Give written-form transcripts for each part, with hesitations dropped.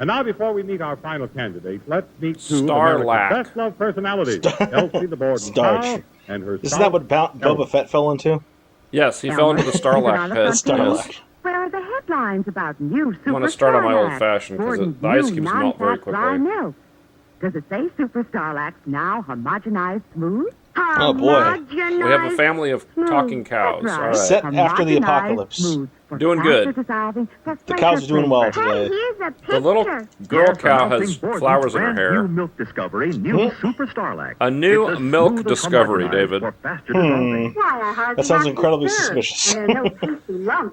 And now, before we meet our final candidate, let's meet two of Starlack. America's best loved personalities, Elsie the Borden Starch. cow and her Isn't that what Boba Fett fell into? Yes, he fell into the Starlack pit. Starlack. Where are the headlines about new Super I'm going to start on my Starlack? old-fashioned because Borden's the ice new keeps melting very non-fat dry quickly. milk. Does it say Super Starlack's now homogenized smooth? Oh, boy. We have a family of talking cows. All right. Set after the apocalypse. Doing good. The cows are doing well today. The little girl cow has flowers in her hair. New milk discovery, new Super Starlack. A new It's milk smooth as discovery, homogenized David. for faster dissolving. That sounds incredibly suspicious.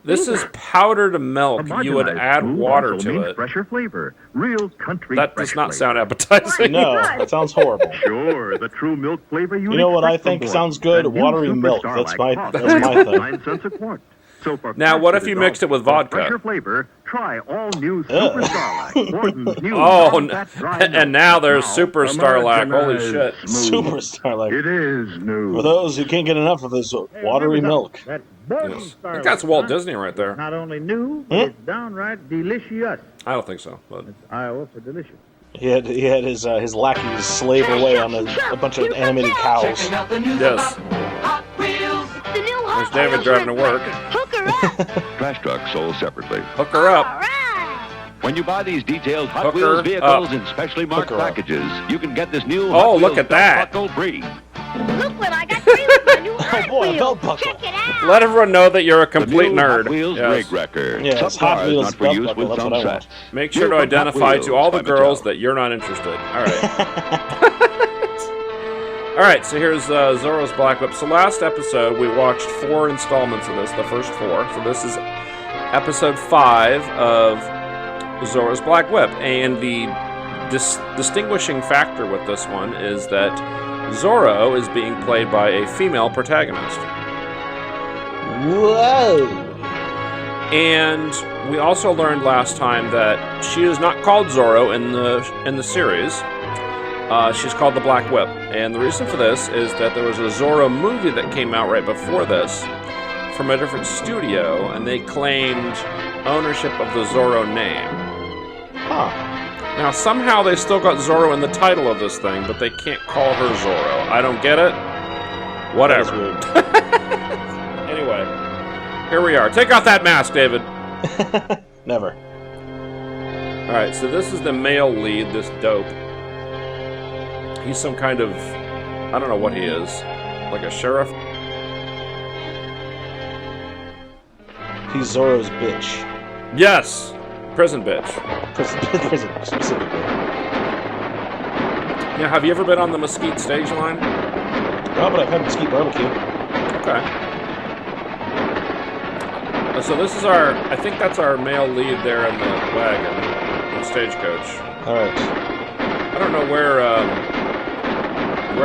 This is powdered milk. You would Homogenized add smooth water also to means it. fresher flavor. Real country That fresh does not flavor. sound appetizing. No, that sounds horrible. Sure, the true milk flavor You know what I think sounds good? Watery milk. That's my thing. 9 cents a quart. So for Now, what faster if you mixed it with dissolve, for vodka? fresher flavor, try all new Super Starlack. Borden's new Oh, non-fat dry milk. and now there's Now Super Starlack. Holy shit. smooth. Super Starlight. It is new. For those who can't get enough of this watery milk. That Borden Yes. I Starlack, think that's Walt huh? Disney right there. Not only new, but it's downright delicious. I don't think so. But It's Iowa for delicious. He had his lackeys slave away on a bunch of animated cows. yes. There's David driving to work. Trash trucks sold separately. Hook her up. When you buy these detailed Hot Hooker Wheels vehicles up. in specially marked Hooker up. packages, you can get this new Oh, Hot look Wheels at that. belt buckle free. Look what I got for you with my new Hot boy, a Wheels. belt buckle. Check it out. Let everyone know that you're a The complete new nerd. Hot Wheels Yes. rig wrecker. Yeah, Some it's Hot cars Wheels not for belt use buckle, with that's some what I want. sets. Make sure Here to from Hot identify to all the Wheels by girls Mattel. that you're not interested. All right. All right, so here's Zorro's Black Whip. So last episode, we watched 4 installments of this, the first 4. So this is episode 5 of Zorro's Black Whip. And the distinguishing factor with this one is that Zorro is being played by a female protagonist. Whoa! And we also learned last time that she is not called Zorro in the series. She's called the Black Whip. And the reason for this is that there was a Zorro movie that came out right before this from a different studio, and they claimed ownership of the Zorro name. Huh. Now, somehow they still got Zorro in the title of this thing, but they can't call her Zorro. I don't get it. Whatever. Anyway, here we are. Take off that mask, David. Never. Alright, so this is the male lead, this dope. He's some kind of... I don't know what he is. Like a sheriff? He's Zorro's bitch. Yes! Prison bitch. Prison, specifically. Yeah, have you ever been on the Mesquite stage line? No, but I've had mesquite barbecue. Okay. So this is our... I think that's our male lead there in the wagon. The stagecoach. Alright. I don't know where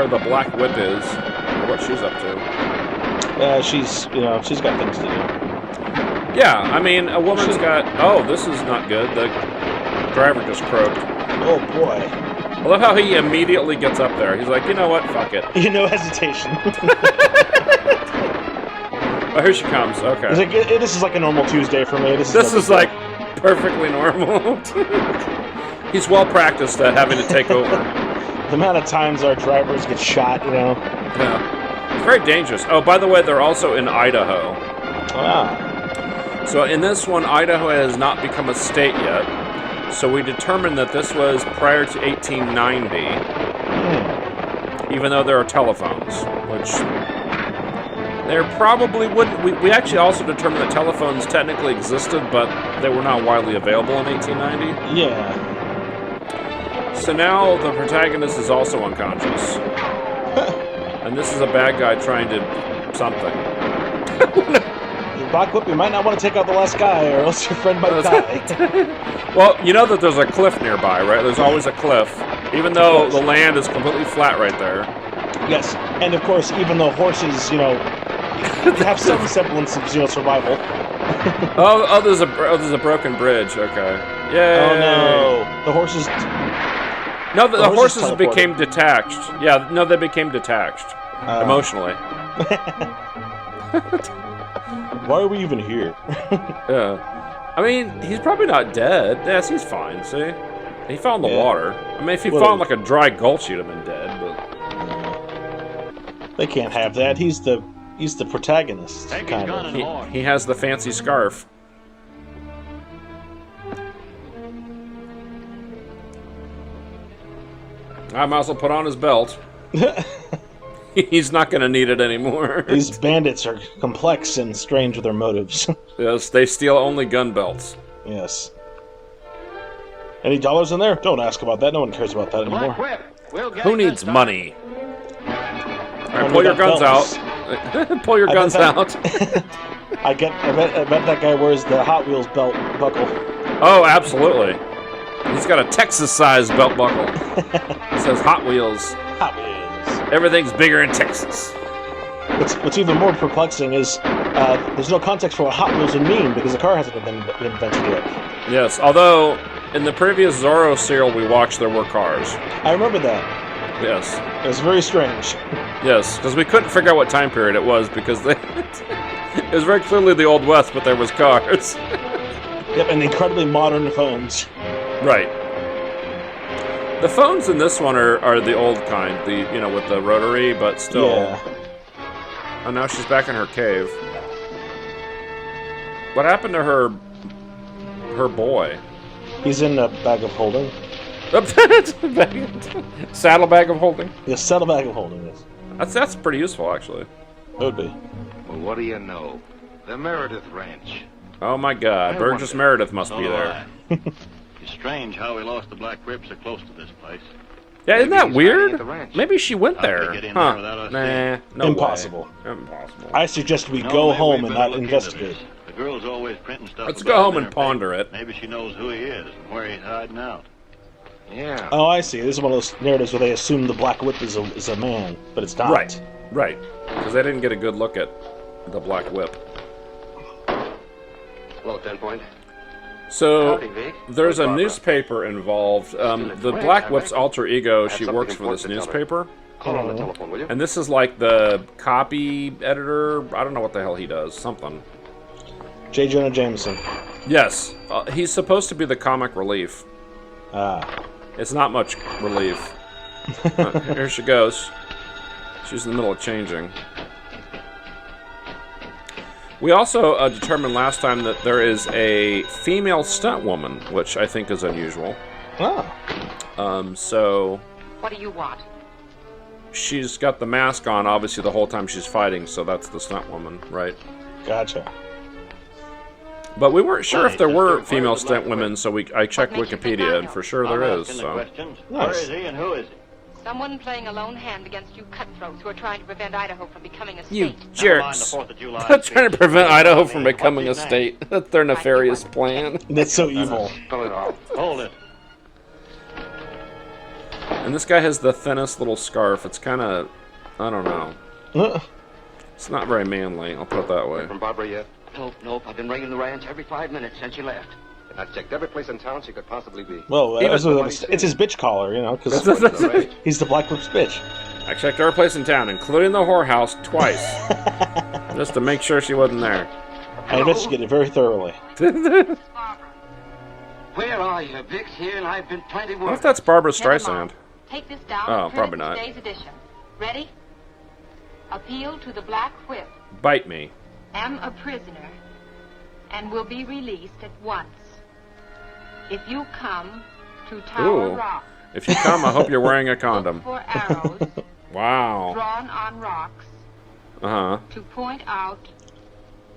the Black Whip is, or what she's up to. She's got things to do. Yeah, I mean, a woman's got... Oh, this is not good. The driver just croaked. Oh, boy. I love how he immediately gets up there. He's like, you know what? Fuck it. No hesitation. Oh, here she comes. Okay. It's like, this is like a normal Tuesday for me. This This is like perfectly normal. He's well practiced at having to take over. the amount of times our drivers get shot, Yeah. It's very dangerous. Oh, by the way, they're also in Idaho. Ah. So in this one, Idaho has not become a state yet. So we determined that this was prior to 1890. Even though there are telephones, which there probably wouldn't... We actually also determined that telephones technically existed, but they were not widely available in 1890. Yeah. So now the protagonist is also unconscious. And this is a bad guy trying to... something. Black Whip, you might not want to take out the last guy, or else your friend might die. Well, you know that there's a cliff nearby, right? There's always a cliff. Even though the land is completely flat right there. Yes, and of course, even though horses, have some semblance of survival. There's a broken bridge. Okay. Yay. Oh no, the horses. No, the horses teleported. became detached. Yeah, no, they became detached emotionally. Why are we even here? Yeah. I mean, he's probably not dead. Yes, he's fine. See. He fell in the water. I mean, if he Well, fell in like a dry gulch, he'd have been dead. But They can't have that. He's the protagonist, Take his kind gun of. and more. he has the fancy scarf. I might as well put on his belt. He's not going to need it anymore. These bandits are complex and strange with their motives. Yes, they steal only gun belts. Yes. Any dollars in there? Don't ask about that. No one cares about that Black anymore. Whip. We'll get Who it needs this time. money? All right, Only pull your got guns belts. out. Pull your I guns bet out. that- I bet that guy wears the Hot Wheels belt buckle. Oh, absolutely. He's got a Texas-sized belt buckle. It says Hot Wheels. Hot Wheels. Everything's bigger in Texas. What's even more perplexing is there's no context for what Hot Wheels would mean because the car hasn't been invented yet. Yes, although in the previous Zorro serial we watched, there were cars. I remember that. Yes, It was very strange. yes, because we couldn't figure out what time period it was because it was very clearly the Old West, but there was cars. Yep, and incredibly modern phones. Right. The phones in this one are the old kind, with the rotary, but still. Yeah. Oh, now she's back in her cave. What happened to her boy? He's in a bag of holding. Saddlebag of holding. Yes, saddlebag of holding, yes. That's pretty useful, actually. It would be. Well, what do you know? The Meredith Ranch. Oh my God, Burgess Meredith must be there. It's strange how we lost the Black Whip so close to this place. Yeah, isn't that he's hiding weird? at the ranch. Maybe she went How could there. he get in Huh? there without us Nah, no Impossible. way. Impossible. I suggest we No, go maybe home we'd and better not look into investigate. this. The girl's always printing stuff. Let's about go home him in and her ponder paper. it. Maybe she knows who he is and where he's hiding out. Yeah. Oh, I see. This is one of those narratives where they assume the Black Whip is a man, but it's not. Right. Because they didn't get a good look at the Black Whip. Hello, 10 Point. So, Howdy, Vic. there's a Barbara. newspaper involved. The Black Whip's alter ego, she works for this newspaper. Call on the telephone, will you? And this is like the copy editor. I don't know what the hell he does. Something. J. Jonah Jameson. Yes. He's supposed to be the comic relief. Ah. It's not much relief. Here she goes. She's in the middle of changing. We also determined last time that there is a female stunt woman, which I think is unusual. Oh. So What do you want? she's got the mask on, obviously, the whole time she's fighting, so that's the stunt woman, right? Gotcha. But we weren't sure if there were Where's female the stunt Black women, so I checked What makes you think Wikipedia, I and know? for sure I'm there is. asking the So questions. Nice. Where is he and who is he? Someone playing a lone hand against you cutthroats who are trying to prevent Idaho from becoming a you state. Never mind the jerks! 4th of July They're trying to prevent speech. Idaho What's from his becoming a name? state. That's their nefarious plan. That's so evil. Spell it out. Hold it. And this guy has the thinnest little scarf. It's kind of, I don't know. It's not very manly. I'll put it that way. From Barbara yet? Nope. I've been ringing the ranch every 5 minutes since you left. And I've checked every place in town she could possibly be. Well, it's his bitch collar, because he's the Black Whip's bitch. I checked every place in town, including the whorehouse, twice, just to make sure she wasn't there. I investigated very thoroughly. Where are you? Vic's here and I've been plenty What if worried. that's Barbara Never mind. Streisand? Take this down Oh, and print probably it not. today's edition. Ready? Appeal to the Black Whip. Bite me. Am a prisoner and will be released at once. If you come to Tower Ooh. Rock, If you come, I hope you're wearing a condom. look for arrows Wow. drawn on rocks Uh-huh. to point out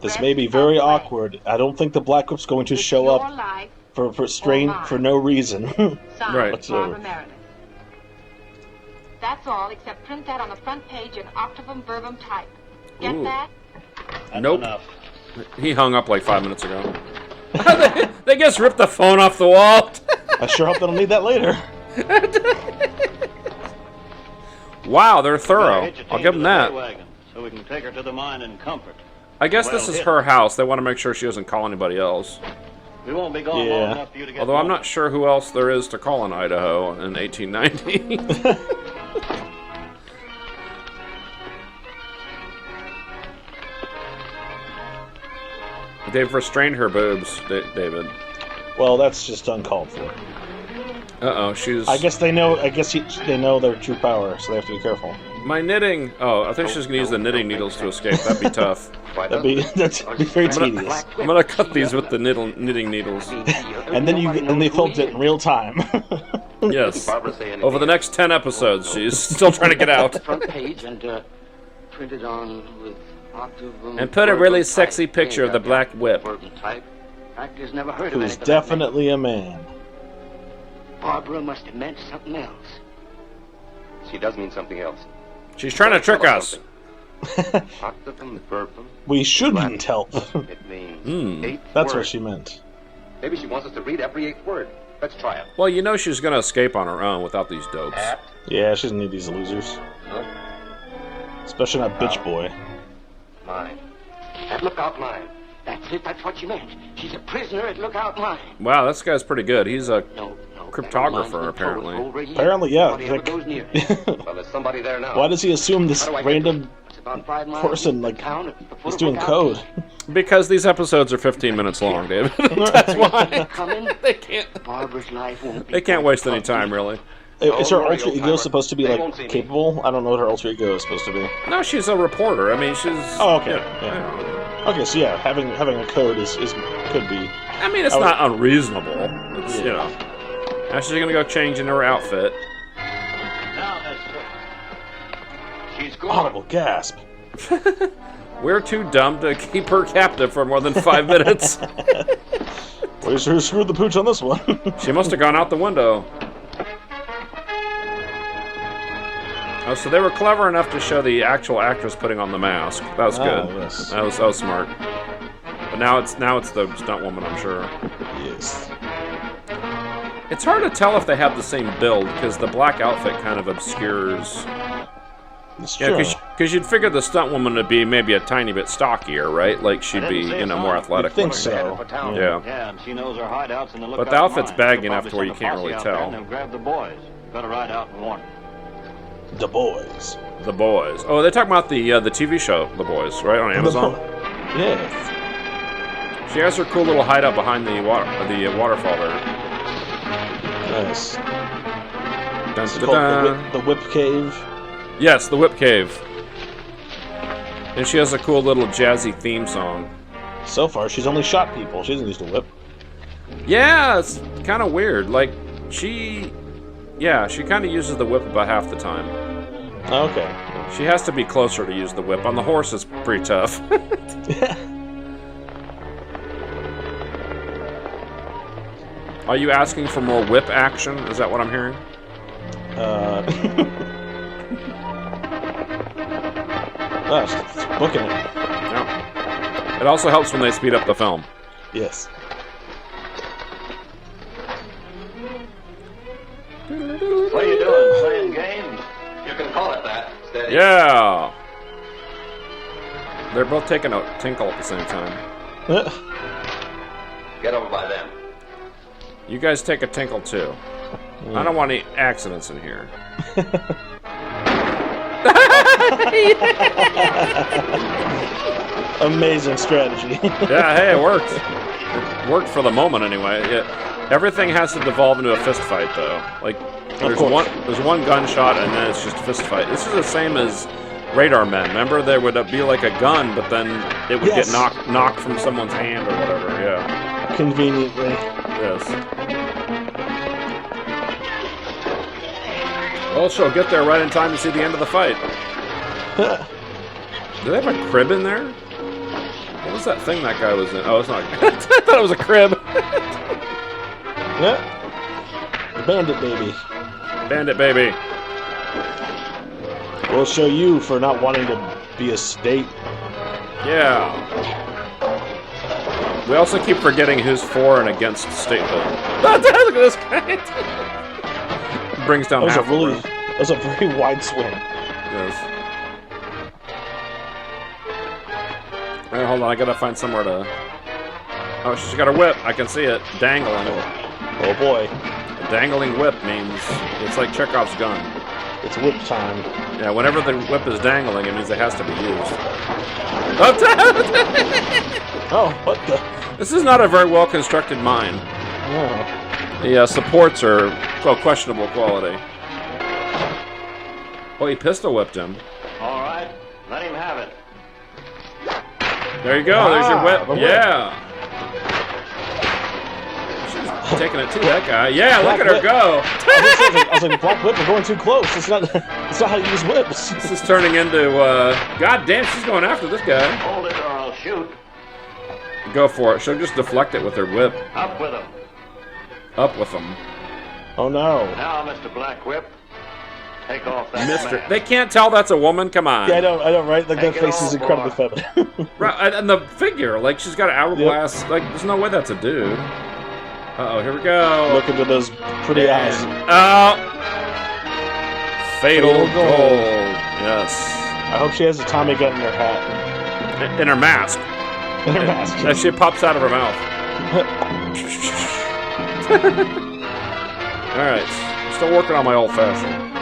This rest may be of very way. awkward. I don't think the Black Whip's going to It's show your up life, for no reason. signed Right. Whatsoever. Barbara Meredith. That's all, except print that on the front page in octavum verbum type. Get Ooh. that? That's Nope. enough. He hung up like 5 minutes ago. They just ripped the phone off the wall. I sure hope they don't need that later. Wow, they're Better thorough. hitch your I'll team give to them the that. hay wagon so we can take her to the mine in comfort. I guess this Well is hit. her house. They want to make sure she doesn't call anybody else. We won't be gone Yeah. long enough for you to get Although I'm home. not sure who else there is to call in Idaho in 1890. They've restrained her boobs, David. Well, that's just uncalled for. Uh-oh, she's... I guess they know. They know their true power, so they have to be careful. My knitting... Oh, I think she's going to use the knitting needles to escape. That'd be tough. That'd be very tedious. I'm going to cut these with the knitting needles. And then they filmed it in real time. Yes. Over the next 10 episodes, she's still trying to get out. Front page and printed on with And put a really sexy picture of the black whip. Actors never heard of Who's anything definitely a man. Barbara must have meant something else. She does mean something else. She's trying to trick us. Octopum, verpum. We shouldn't help. It means 8 That's words. what she meant. Maybe she wants us to read every 8th word. Let's try it. Well, you know she's going to escape on her own without these dopes. Yeah, she doesn't need these losers. Especially not bitch boy. Mine. At Lookout Mine. That's it. That's what she meant. She's a prisoner at Lookout Mine. Wow, this guy's pretty good. He's a No, cryptographer, apparently. Apparently, yeah. Nobody ever goes near. Well, there's somebody there now. Why does he assume this How do I get random It's about 5 miles person, east of like, town at the foot is of doing Lookout code? Peak. Because these episodes are 15 minutes long, David. That's why. Coming, They can't. Barbara's life won't be They can't waste any time, really. Is her Rory, alter old ego timer. supposed to be, They won't see like, me. capable? I don't know what her alter ego is supposed to be. No, she's a reporter. I mean, she's... Oh, okay. Yeah. Okay, so yeah, having a code is could be. I mean, it's not unreasonable. It's, you know. Now she's going to go change into her outfit. Now that's her. She's gone. Audible gasp. We're too dumb to keep her captive for more than 5 minutes. We sure screwed the pooch on this one. She must have gone out the window. Oh, so they were clever enough to show the actual actress putting on the mask. That was good. Yes. That was smart. But now it's the stunt woman, I'm sure. Yes. It's hard to tell if they have the same build because the black outfit kind of obscures. It's Yeah, true. because you'd figure the stunt woman would be maybe a tiny bit stockier, right? Like she'd be, more athletic. You'd think looking. so. Yeah. Yeah, and she knows her hideouts in the But Lookout the outfit's Mine. baggy She'll enough probably to where you send a can't posse really out there tell. and they'll grab the boys. Better ride out and warn them. The boys. The Boys. Oh, they're talking about the TV show, The Boys, right, on Amazon? Yes. She has her cool little hideout behind the waterfall there. Nice. Dun, It's dun, called dun. the Whip Cave. Yes, the Whip Cave. And she has a cool little jazzy theme song. So far, she's only shot people. She hasn't used a whip. Yeah, it's kind of weird. Like, she kind of uses the whip about half the time. Okay. She has to be closer to use the whip. On the horse, it's pretty tough. Are you asking for more whip action? Is that what I'm hearing? It's booking it. No. It also helps when they speed up the film. Yes. What are you doing? Playing games? You can call it that. Steady. Yeah! They're both taking a tinkle at the same time. Get over by them. You guys take a tinkle too. I don't want any accidents in here. Amazing strategy. Yeah, hey, it worked. It worked for the moment anyway. Everything has to devolve into a fist fight though. Like there's one gunshot and then it's just a fist fight. This is the same as Radar Men. Remember, there would be like a gun, but then it would get knocked from someone's hand or whatever. Yeah. Conveniently. Yes. Well, she'll get there right in time to see the end of the fight. Do they have a crib in there? What was that thing that guy was in? Oh, it's not. I thought it was a crib. Yeah. Bandit baby. Bandit baby. We'll show you for not wanting to be a state. Yeah. We also keep forgetting who's for and against statehood. Look at this guy. Brings down half. That was a very wide swing. Yes. Alright, hold on. I gotta find somewhere to. Oh, she's got her whip. I can see it dangling. Oh boy. A dangling whip means it's like Chekhov's gun. It's whip time. Yeah, whenever the whip is dangling, it means it has to be used. Oh, what the? This is not a very well constructed mine. No. The supports are questionable quality. Oh, he pistol whipped him. All right, let him have it. There you go. There's your whip. the whip. Yeah. She's taking it to that guy. Yeah, look at her Whip. go. I was like, the black whip, we're going too close. It's not how you use whips. This is turning into, God damn, she's going after this guy. Hold it or I'll shoot. Go for it. She'll just deflect it with her whip. Up with him. Up with them. Oh no. Now, Mr. Black Whip, take off that Mister. mask. They can't tell that's a woman? Come on. Yeah, I don't, right? Like, that Take it face is off, incredibly boy. feminine. Right, and the figure, like, she's got an hourglass. Like, there's no way that's a dude. Uh-oh, here we go. Look into those pretty eyes. Oh! Fatal Fatal gold. gold. Yes. I hope she has a Tommy gun in her hat. In her mask. In her mask. That shit pops out of her mouth. Alright. Still working on my old-fashioned.